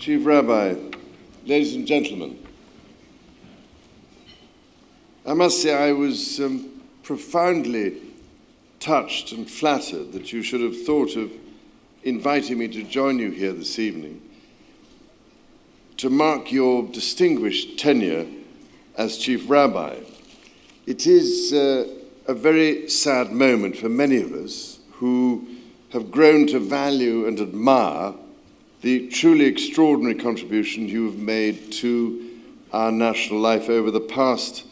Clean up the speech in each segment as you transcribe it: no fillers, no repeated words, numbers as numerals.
Chief Rabbi, ladies and gentlemen, I must say I was profoundly touched and flattered that you should have thought of inviting me to join you here this evening to mark your distinguished tenure as Chief Rabbi. It is a very sad moment for many of us who have grown to value and admire the truly extraordinary contribution you have made to our national life over the past,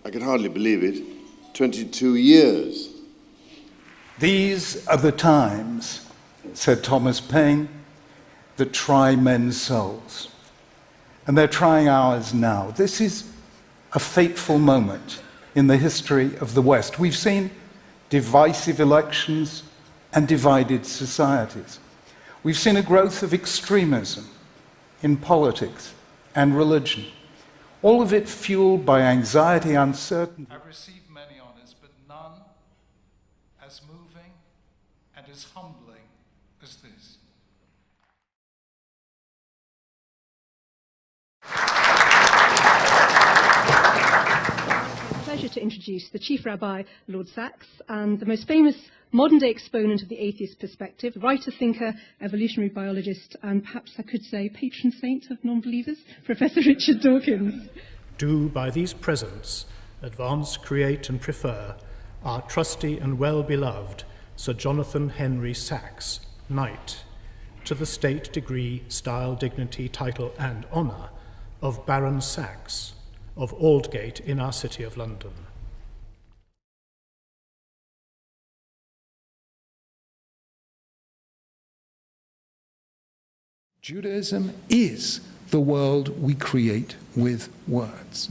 I can hardly believe it, 22 years. These are the times, said Thomas Paine, that try men's souls. And they're trying ours now. This is a fateful moment in the history of the West. We've seen divisive elections and divided societies. We've seen a growth of extremism in politics and religion, all of it fueled by anxiety, uncertainty. I've received many honors, but none as moving and as humbling as this. Pleasure to introduce the Chief Rabbi, Lord Sachs, and the most famous modern-day exponent of the atheist perspective, writer, thinker, evolutionary biologist, and perhaps I could say patron saint of non-believers, Professor Richard Dawkins. Do by these presents advance, create, and prefer our trusty and well-beloved Sir Jonathan Henry Sachs, Knight, to the state, degree, style, dignity, title, and honour of Baron Sachs of Aldgate in our city of London. Judaism is the world we create with words.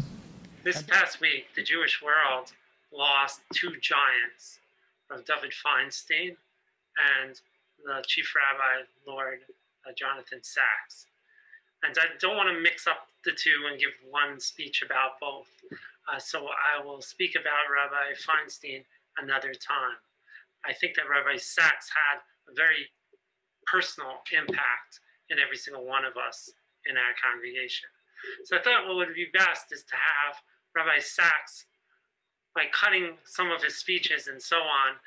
This past week, the Jewish world lost two giants, David Feinstein and the Chief Rabbi, Lord Jonathan Sachs. And I don't want to mix up the two and give one speech about both. So I will speak about Rabbi Feinstein another time. I think that Rabbi Sachs had a very personal impact in every single one of us in our congregation. So I thought what would be best is to have Rabbi Sachs, by cutting some of his speeches and so on,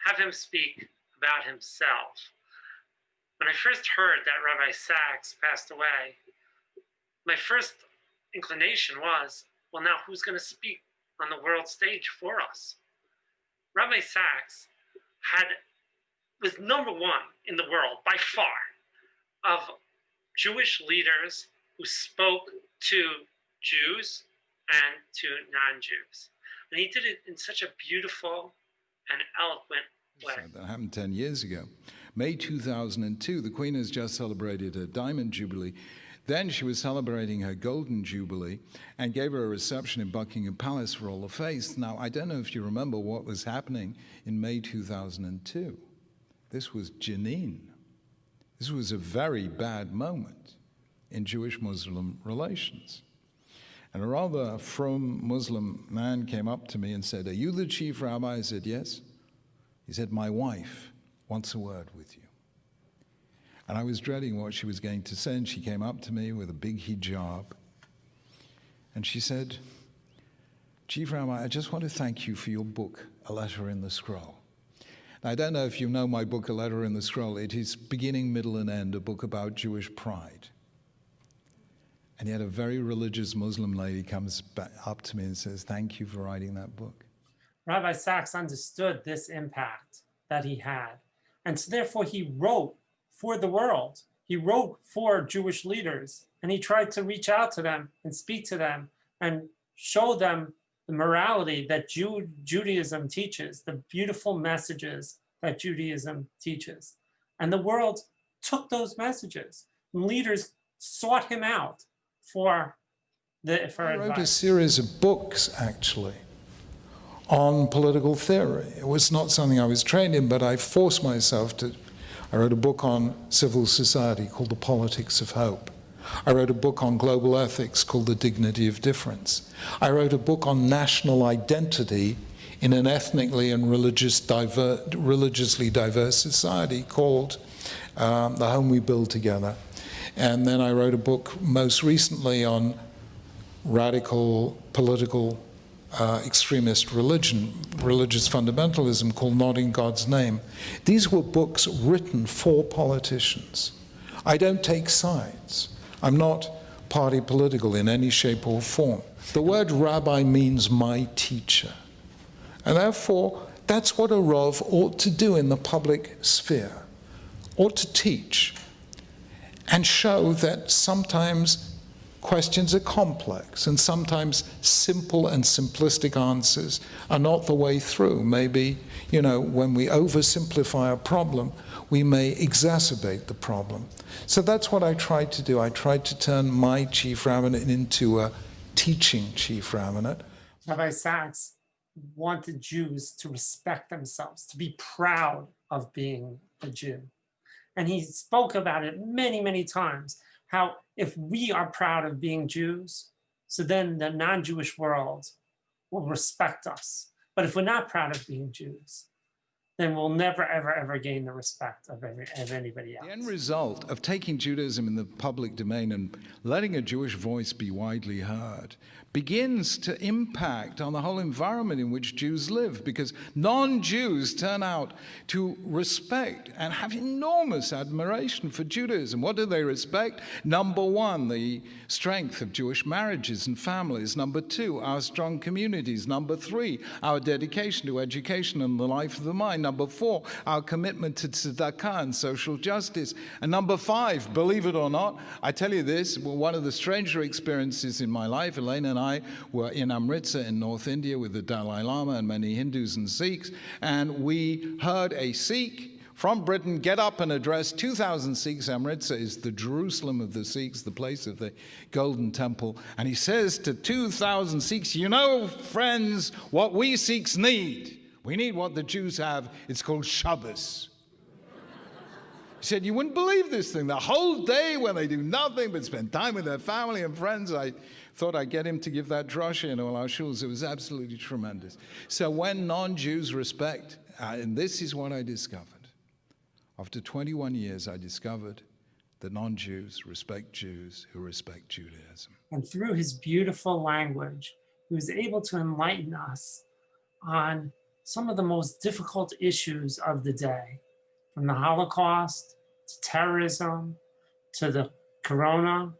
have him speak about himself. When I first heard that Rabbi Sachs passed away, my first inclination was, well, now who's going to speak on the world stage for us? Rabbi Sachs was number one in the world by far of Jewish leaders who spoke to Jews and to non-Jews. And he did it in such a beautiful and eloquent way. So that happened 10 years ago. May 2002, the Queen has just celebrated her Diamond Jubilee. Then she was celebrating her Golden Jubilee and gave her a reception in Buckingham Palace for all the faiths. Now, I don't know if you remember what was happening in May 2002. This was Jenin. This was a very bad moment in Jewish-Muslim relations. And a rather frum Muslim man came up to me and said, "Are you the Chief Rabbi?" I said, "Yes." He said, "My wife wants a word with you." And I was dreading what she was going to say, and she came up to me with a big hijab. And she said, "Chief Rabbi, I just want to thank you for your book, A Letter in the Scroll." Now, I don't know if you know my book, A Letter in the Scroll. It is beginning, middle, and end, a book about Jewish pride. And yet a very religious Muslim lady comes back up to me and says, "Thank you for writing that book." Rabbi Sachs understood this impact that he had. And so therefore he wrote for the world. He wrote for Jewish leaders, and he tried to reach out to them and speak to them and show them the morality that Judaism teaches, the beautiful messages that Judaism teaches. And the world took those messages. Leaders sought him out for advice. I wrote a series of books, actually, on political theory. It was not something I was trained in, but I forced myself to. I wrote a book on civil society called The Politics of Hope. I wrote a book on global ethics called The Dignity of Difference. I wrote a book on national identity in an ethnically and religiously diverse society called The Home We Build Together. And then I wrote a book most recently on radical political extremist religious fundamentalism called Not in God's Name. These were books written for politicians. I don't take sides. I'm not party political in any shape or form. The word rabbi means my teacher. And therefore, that's what a Rav ought to do in the public sphere, ought to teach and show that sometimes questions are complex, and sometimes simple and simplistic answers are not the way through. Maybe, when we oversimplify a problem, we may exacerbate the problem. So that's what I tried to do. I tried to turn my chief rabbinate into a teaching chief rabbinate. Rabbi Sacks wanted Jews to respect themselves, to be proud of being a Jew. And he spoke about it many, many times, how if we are proud of being Jews, so then the non-Jewish world will respect us. But if we're not proud of being Jews, then we'll never, ever, ever gain the respect of anybody else. The end result of taking Judaism in the public domain and letting a Jewish voice be widely heard begins to impact on the whole environment in which Jews live, because non-Jews turn out to respect and have enormous admiration for Judaism. What do they respect? Number one, the strength of Jewish marriages and families. Number two, our strong communities. Number three, our dedication to education and the life of the mind. Number four, our commitment to tzedakah and social justice. And number five, believe it or not, I tell you this, one of the stranger experiences in my life, Elaine and I were in Amritsar in North India with the Dalai Lama and many Hindus and Sikhs, and we heard a Sikh from Britain get up and address 2,000 Sikhs. Amritsar is the Jerusalem of the Sikhs, the place of the Golden Temple. And he says to 2,000 Sikhs, friends, what we Sikhs need. We need what the Jews have. It's called Shabbos. He said, you wouldn't believe this thing. The whole day when they do nothing but spend time with their family and friends. I thought I'd get him to give that drasha in all our shuls. It was absolutely tremendous. So when non-Jews respect, and this is what I discovered. After 21 years, I discovered that non-Jews respect Jews who respect Judaism. And through his beautiful language, he was able to enlighten us on some of the most difficult issues of the day, from the Holocaust to terrorism to the corona.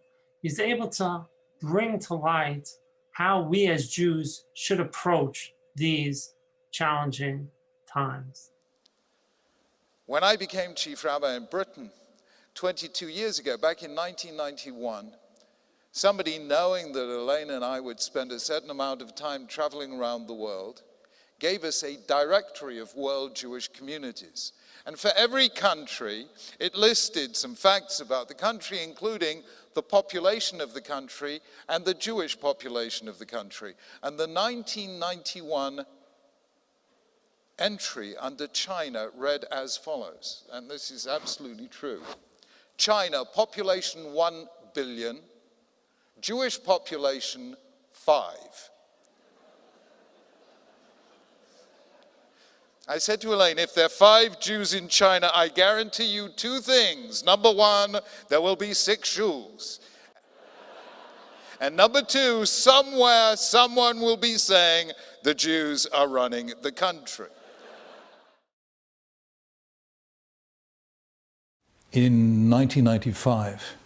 He's able to bring to light how we as Jews should approach these challenging times. When I became chief rabbi in Britain 22 years ago, back in 1991, somebody knowing that Elaine and I would spend a certain amount of time traveling around the world gave us a directory of world Jewish communities. And for every country, it listed some facts about the country, including the population of the country and the Jewish population of the country. And the 1991 entry under China read as follows, and this is absolutely true. China, population 1 billion, Jewish population 5. I said to Elaine, if there are 5 Jews in China, I guarantee you 2 things. Number 1, there will be 6 shuls. And number 2, somewhere, someone will be saying the Jews are running the country. In 1995,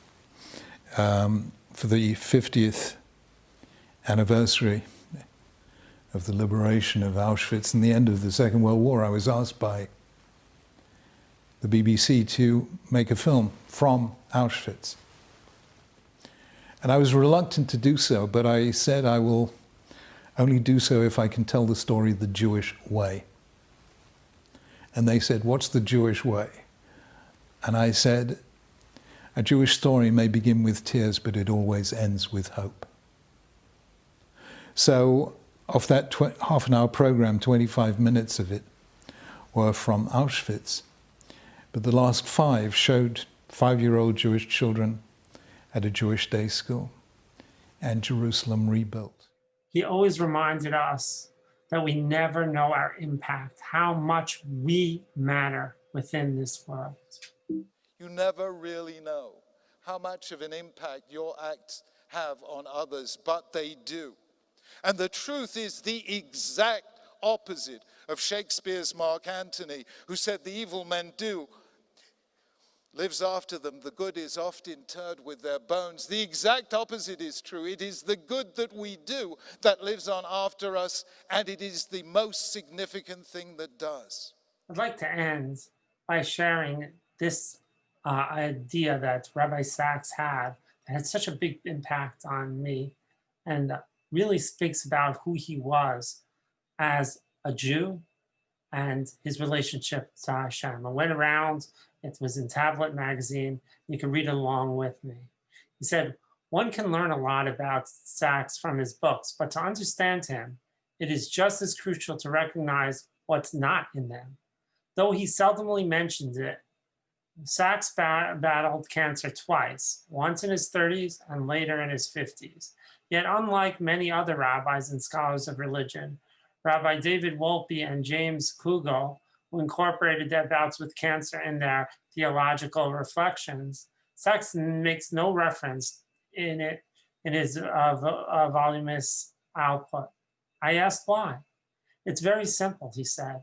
for the 50th anniversary of the liberation of Auschwitz and the end of the Second World War, I was asked by the BBC to make a film from Auschwitz. And I was reluctant to do so, but I said I will only do so if I can tell the story the Jewish way. And they said, what's the Jewish way? And I said, a Jewish story may begin with tears, but it always ends with hope. So of that half an hour program, 25 minutes of it were from Auschwitz. But the last 5 showed 5-year-old Jewish children at a Jewish day school and Jerusalem rebuilt. He always reminded us that we never know our impact, how much we matter within this world. You never really know how much of an impact your acts have on others, but they do. And the truth is the exact opposite of Shakespeare's Mark Antony, who said the evil men do lives after them. The good is oft interred with their bones. The exact opposite is true. It is the good that we do that lives on after us, and it is the most significant thing that does. I'd like to end by sharing this idea that Rabbi Sacks had that had such a big impact on me and really speaks about who he was as a Jew and his relationship to Hashem. I went around, it was in Tablet magazine, you can read it along with me. He said, one can learn a lot about Sacks from his books, but to understand him, it is just as crucial to recognize what's not in them. Though he seldomly mentioned it, Sacks battled cancer twice, once in his 30s and later in his 50s. Yet unlike many other rabbis and scholars of religion, Rabbi David Wolpe and James Kugel, who incorporated their bouts with cancer in their theological reflections, Sacks makes no reference in his voluminous output. I asked why. It's very simple, he said.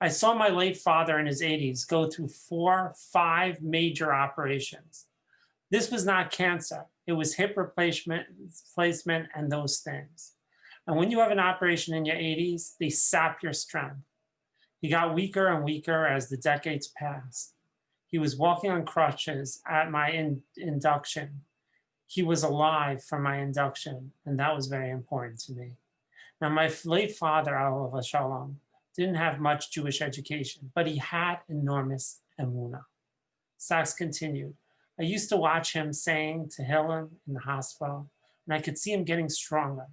I saw my late father in his 80s go through 4-5 major operations. This was not cancer. It was hip replacement and those things. And when you have an operation in your 80s, they sap your strength. He got weaker and weaker as the decades passed. He was walking on crutches at my induction. He was alive for my induction, and that was very important to me. Now, my late father, Alav Shalom, didn't have much Jewish education, but he had enormous emunah. Sacks continued, I used to watch him saying Tehillim in the hospital, and I could see him getting stronger.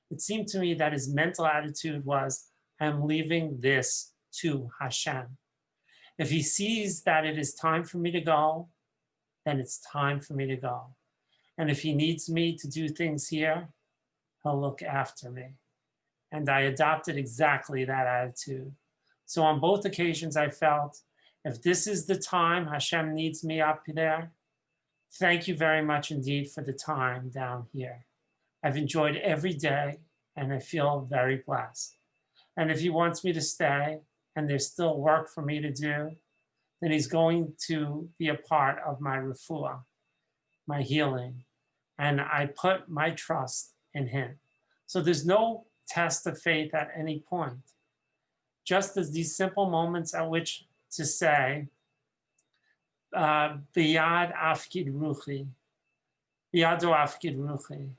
It seemed to me that his mental attitude was, I am leaving this to Hashem. If he sees that it is time for me to go, then it's time for me to go. And if he needs me to do things here, he'll look after me. And I adopted exactly that attitude. So on both occasions I felt, if this is the time Hashem needs me up there, thank you very much indeed for the time down here. I've enjoyed every day and I feel very blessed. And if he wants me to stay and there's still work for me to do, then he's going to be a part of my refuah, my healing. And I put my trust in him. So there's no test of faith at any point. Just as these simple moments at which to say, Biyad afkid ruchi, Biyado afkid ruchi.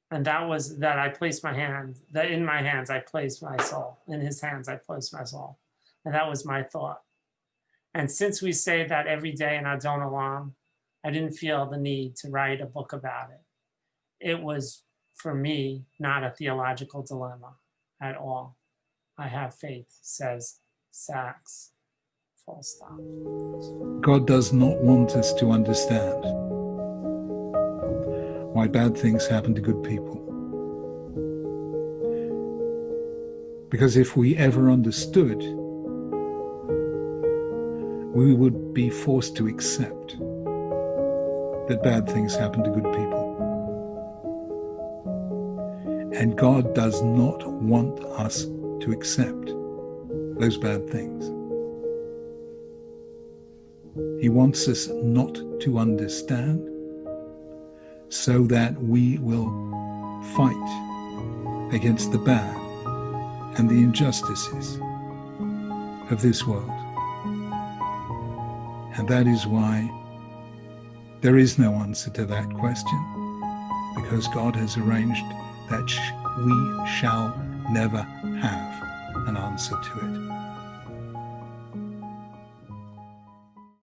And that was that I placed my hands, that in my hands I placed my soul. In his hands I placed my soul. And that was my thought. And since we say that every day in Adon Olam, I didn't feel the need to write a book about it. It was, for me, not a theological dilemma at all. I have faith, says Sacks. Full stop. God does not want us to understand why bad things happen to good people. Because if we ever understood, we would be forced to accept that bad things happen to good people. And God does not want us to accept those bad things. He wants us not to understand so that we will fight against the bad and the injustices of this world. And that is why there is no answer to that question, because God has arranged that we shall never have an answer to it.